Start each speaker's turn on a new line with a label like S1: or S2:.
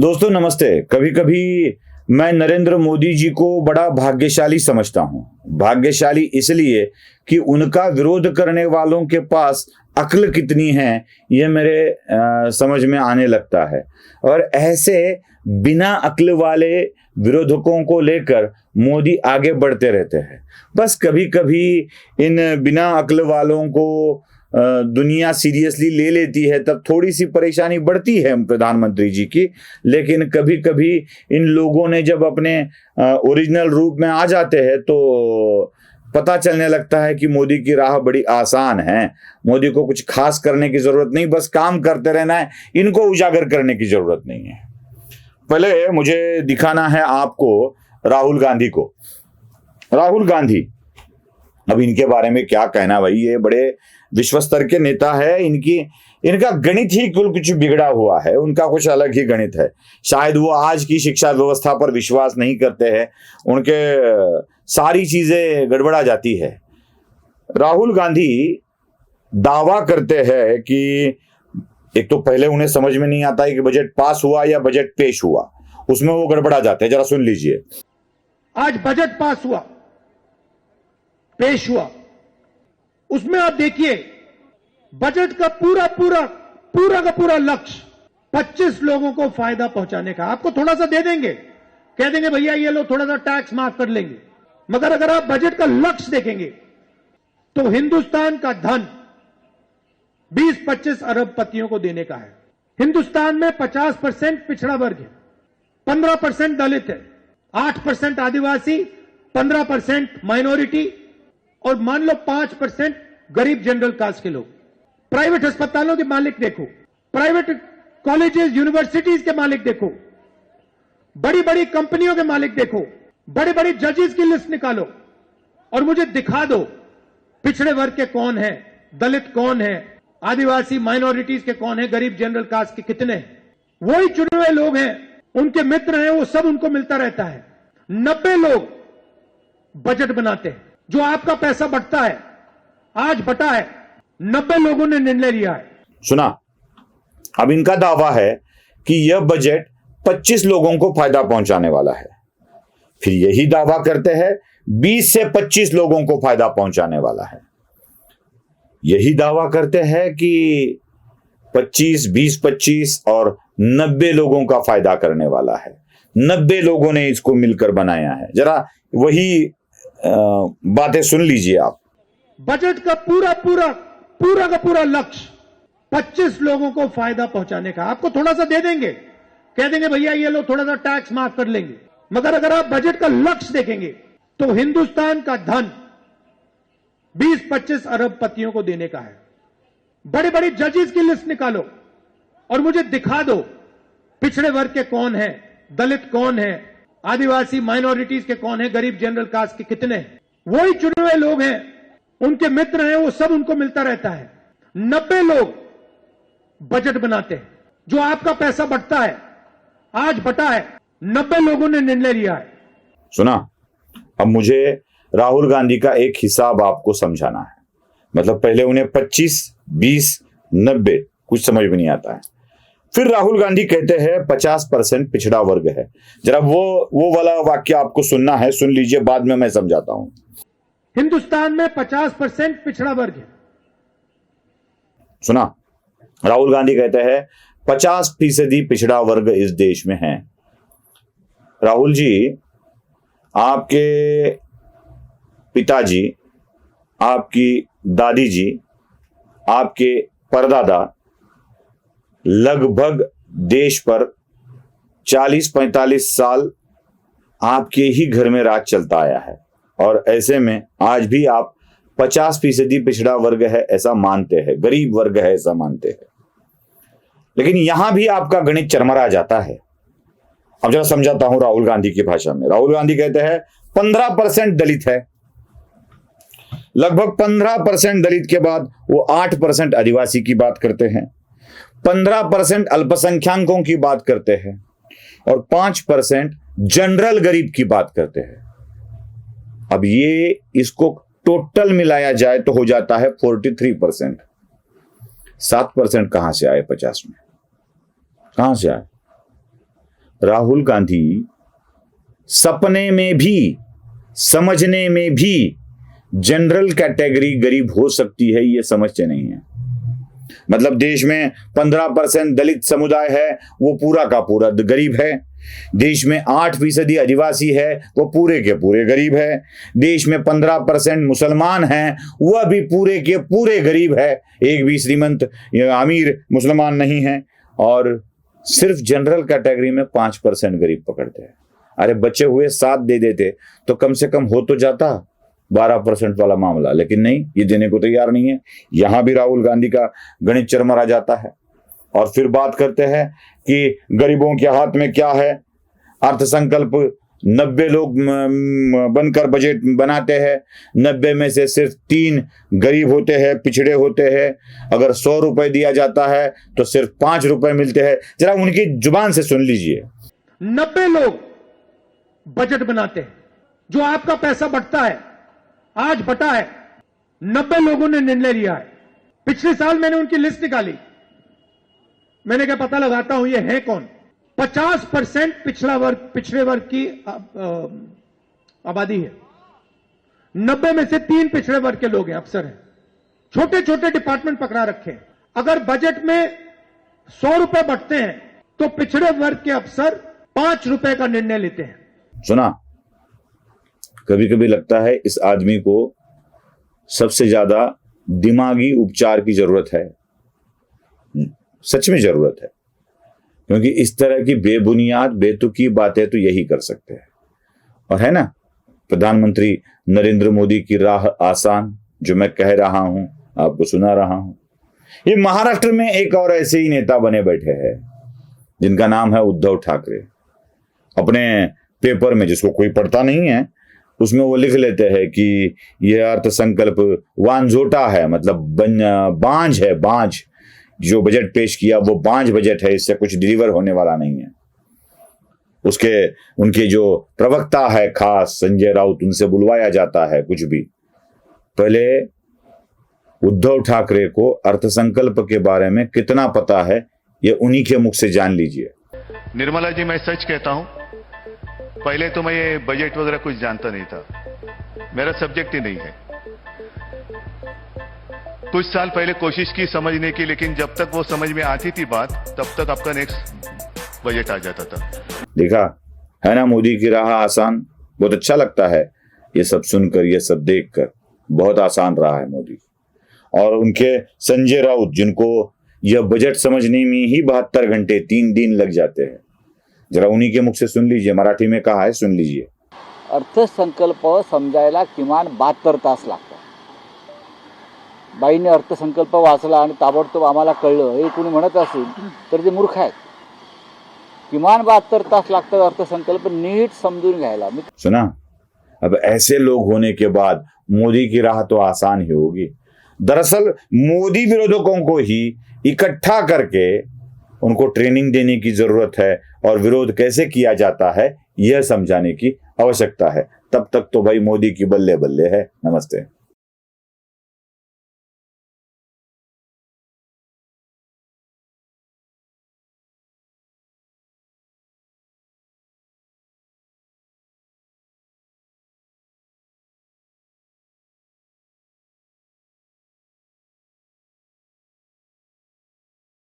S1: दोस्तों नमस्ते। कभी कभी मैं नरेंद्र मोदी जी को बड़ा भाग्यशाली समझता हूं। भाग्यशाली इसलिए कि उनका विरोध करने वालों के पास अक्ल कितनी है ये मेरे समझ में आने लगता है। और ऐसे बिना अक्ल वाले विरोधकों को लेकर मोदी आगे बढ़ते रहते हैं। बस कभी कभी इन बिना अक्ल वालों को दुनिया सीरियसली ले लेती है, तब थोड़ी सी परेशानी बढ़ती है प्रधानमंत्री जी की। लेकिन कभी कभी इन लोगों ने जब अपने ओरिजिनल रूप में आ जाते हैं तो पता चलने लगता है कि मोदी की राह बड़ी आसान है। मोदी को कुछ खास करने की जरूरत नहीं, बस काम करते रहना है, इनको उजागर करने की जरूरत नहीं है। पहले मुझे दिखाना है आपको राहुल गांधी को। राहुल गांधी, अब इनके बारे में क्या कहना भाई, ये बड़े विश्व स्तर के नेता है। इनका गणित ही कुछ बिगड़ा हुआ है, उनका कुछ अलग ही गणित है। शायद वो आज की शिक्षा व्यवस्था पर विश्वास नहीं करते हैं, उनके सारी चीजें गड़बड़ा जाती है। राहुल गांधी दावा करते हैं कि एक तो पहले उन्हें समझ में नहीं आता है कि बजट पास हुआ या बजट पेश हुआ, उसमें वो गड़बड़ा जाते हैं। जरा सुन लीजिए।
S2: आज बजट पास हुआ, पेश हुआ, उसमें आप देखिए बजट का पूरा लक्ष्य 25 लोगों को फायदा पहुंचाने का। आपको थोड़ा सा दे देंगे, कह देंगे भैया ये लो थोड़ा सा टैक्स माफ कर लेंगे, मगर अगर आप बजट का लक्ष्य देखेंगे तो हिंदुस्तान का धन 20-25 अरबपतियों को देने का है। हिंदुस्तान में 50% पिछड़ा वर्ग है, 15% दलित है, 8% आदिवासी, 15% माइनॉरिटी और मान लो 5% गरीब जनरल कास्ट के लोग। प्राइवेट अस्पतालों के मालिक देखो, प्राइवेट कॉलेजेस यूनिवर्सिटीज के मालिक देखो, बड़ी बड़ी कंपनियों के मालिक देखो, बड़े बड़े जजेस की लिस्ट निकालो और मुझे दिखा दो पिछड़े वर्ग के कौन है, दलित कौन है, आदिवासी माइनॉरिटीज के कौन है, गरीब जनरल कास्ट के कितने हैं। वही चुने हुए लोग हैं, उनके मित्र हैं, वो सब उनको मिलता रहता है। 90 लोग बजट बनाते हैं, जो आपका पैसा बटता है, आज बटा है, 90 लोगों ने निर्णय लिया है।
S1: सुना। अब इनका दावा है कि यह बजट 25 लोगों को फायदा पहुंचाने वाला है। फिर यही दावा करते हैं 20 से 25 लोगों को फायदा पहुंचाने वाला है। यही दावा करते हैं कि 25, 20, 25 और 90 लोगों का फायदा करने वाला है। 90 लोगों ने इसको मिलकर बनाया है। जरा वही बातें सुन लीजिए आप।
S2: बजट का पूरा लक्ष्य 25 लोगों को फायदा पहुंचाने का। आपको थोड़ा सा दे देंगे, कह देंगे भैया ये लो थोड़ा सा टैक्स माफ कर लेंगे, मगर अगर आप बजट का लक्ष्य देखेंगे तो हिंदुस्तान का धन 20-25 अरबपतियों को देने का है। बड़े बड़े जजेस की लिस्ट निकालो और मुझे दिखा दो पिछड़े वर्ग के कौन है, दलित कौन है, आदिवासी माइनॉरिटीज के कौन है, गरीब जनरल कास्ट के कितने हैं। वही चुने हुए लोग हैं, उनके मित्र हैं, वो सब उनको मिलता रहता है। 90 लोग बजट बनाते हैं, जो आपका पैसा बटता है, आज बटा है, 90 लोगों ने निर्णय लिया है।
S1: सुना। अब मुझे राहुल गांधी का एक हिसाब आपको समझाना है। मतलब पहले उन्हें 25, 20, 90 कुछ समझ में नहीं आता है। फिर राहुल गांधी कहते हैं 50% पिछड़ा वर्ग है। जरा वो वाला वाक्य आपको सुनना है, सुन लीजिए, बाद में मैं समझाता हूं।
S2: हिंदुस्तान में 50% पिछड़ा वर्ग है।
S1: सुना। राहुल गांधी कहते हैं 50% पिछड़ा वर्ग इस देश में है। राहुल जी, आपके पिताजी, आपकी दादी जी, आपके परदादा लगभग देश पर 40-45 साल आपके ही घर में राज चलता आया है। और ऐसे में आज भी आप 50% पिछड़ा वर्ग है ऐसा मानते हैं, गरीब वर्ग है ऐसा मानते हैं। लेकिन यहां भी आपका गणित चरमरा जाता है। अब जरा समझाता हूं राहुल गांधी की भाषा में। राहुल गांधी कहते हैं 15% दलित है, लगभग 15% दलित के बाद वो 8% आदिवासी की बात करते हैं, 15% अल्पसंख्यकों की बात करते हैं और 5% जनरल गरीब की बात करते हैं। अब ये इसको टोटल मिलाया जाए तो हो जाता है 43%। 7% कहां से आए 50 में, कहां से आए? राहुल गांधी सपने में भी, समझने में भी जनरल कैटेगरी गरीब हो सकती है, ये समझते नहीं है। मतलब देश में 15% दलित समुदाय है, वो पूरा का पूरा गरीब है। देश में 8% आदिवासी है, वो पूरे के पूरे गरीब है। देश में 15% मुसलमान हैं, वह भी पूरे के पूरे गरीब है। एक भी श्रीमंत या अमीर मुसलमान नहीं है। और सिर्फ जनरल कैटेगरी में 5% गरीब पकड़ते हैं। अरे बचे हुए 7 दे देते तो कम से कम हो तो जाता 12% वाला मामला, लेकिन नहीं, ये देने को तैयार नहीं है। यहां भी राहुल गांधी का गणित चरमरा जाता है। और फिर बात करते हैं कि गरीबों के हाथ में क्या है। अर्थसंकल्प 90 लोग बनकर बजट बनाते हैं, 90 में से सिर्फ 3 गरीब होते हैं, पिछड़े होते हैं। अगर 100 रुपए दिया जाता है तो सिर्फ 5 रुपए मिलते हैं। जरा उनकी जुबान से सुन लीजिए।
S2: 90 लोग बजट बनाते हैं, जो आपका पैसा बटता है, आज बटा है। 90 लोगों ने निर्णय लिया है। पिछले साल मैंने उनकी लिस्ट निकाली, मैंने क्या पता लगाता हूं ये है कौन। 50% पिछड़े वर्ग की आबादी है। 90 में से 3 पिछड़े वर्ग के लोग हैं, अफसर हैं। छोटे छोटे डिपार्टमेंट पकड़ा रखे हैं। अगर बजट में 100 रुपए बटते हैं तो पिछड़े वर्ग के अफसर 5 रुपए का निर्णय लेते हैं।
S1: सुना, कभी कभी लगता है इस आदमी को सबसे ज्यादा दिमागी उपचार की जरूरत है। सच में जरूरत है, क्योंकि इस तरह की बेबुनियाद बेतुकी बातें तो यही कर सकते हैं। और है ना, प्रधानमंत्री नरेंद्र मोदी की राह आसान, जो मैं कह रहा हूं, आपको सुना रहा हूं। ये महाराष्ट्र में एक और ऐसे ही नेता बने बैठे हैं जिनका नाम है उद्धव ठाकरे। अपने पेपर में, जिसको कोई पढ़ता नहीं है, उसमें वो लिख लेते हैं कि यह अर्थसंकल्प वांझोटा है, मतलब बांझ है, बांझ। जो बजट पेश किया वो बांझ बजट है, इससे कुछ डिलीवर होने वाला नहीं है। उनके जो प्रवक्ता है खास संजय राउत, उनसे बुलवाया जाता है कुछ भी। पहले उद्धव ठाकरे को अर्थसंकल्प के बारे में कितना पता है, ये उन्हीं के मुख से जान लीजिए।
S3: निर्मला जी, मैं सच कहता हूं, पहले तो मैं ये बजट वगैरह कुछ जानता नहीं था, मेरा सब्जेक्ट ही नहीं है। कुछ साल पहले कोशिश की समझने की, लेकिन जब तक वो समझ में आती थी बात, तब तक आपका नेक्स्ट बजट आ जाता था।
S1: देखा है ना, मोदी की राह आसान। बहुत अच्छा लगता है ये सब सुनकर, ये सब देखकर। बहुत आसान रहा है मोदी। और उनके संजय राउत, जिनको यह बजट समझने में ही 72 घंटे 3 दिन लग जाते हैं, जरा उन्हीं के मुख से सुन लीजिए। मराठी में कहा है, सुन लीजिए।
S4: अर्थसंकल्प समजायला किमान 72 तास लागतात। बाईने अर्थसंकल्प वाचला आणि ताबडतोब आम्हाला कळलं, हे कोणी म्हणत असेल तर ते मूर्ख आहेत। किमान 72 तास लागतात अर्थसंकल्प नीट समजून घ्यायला।
S1: सुना, अब ऐसे लोग होने के बाद मोदी की राह तो आसान ही होगी। दरअसल मोदी विरोधकों को ही इकट्ठा करके उनको ट्रेनिंग देने की जरूरत है, और विरोध कैसे किया जाता है यह समझाने की आवश्यकता है। तब तक तो भाई मोदी की बल्ले बल्ले है। नमस्ते।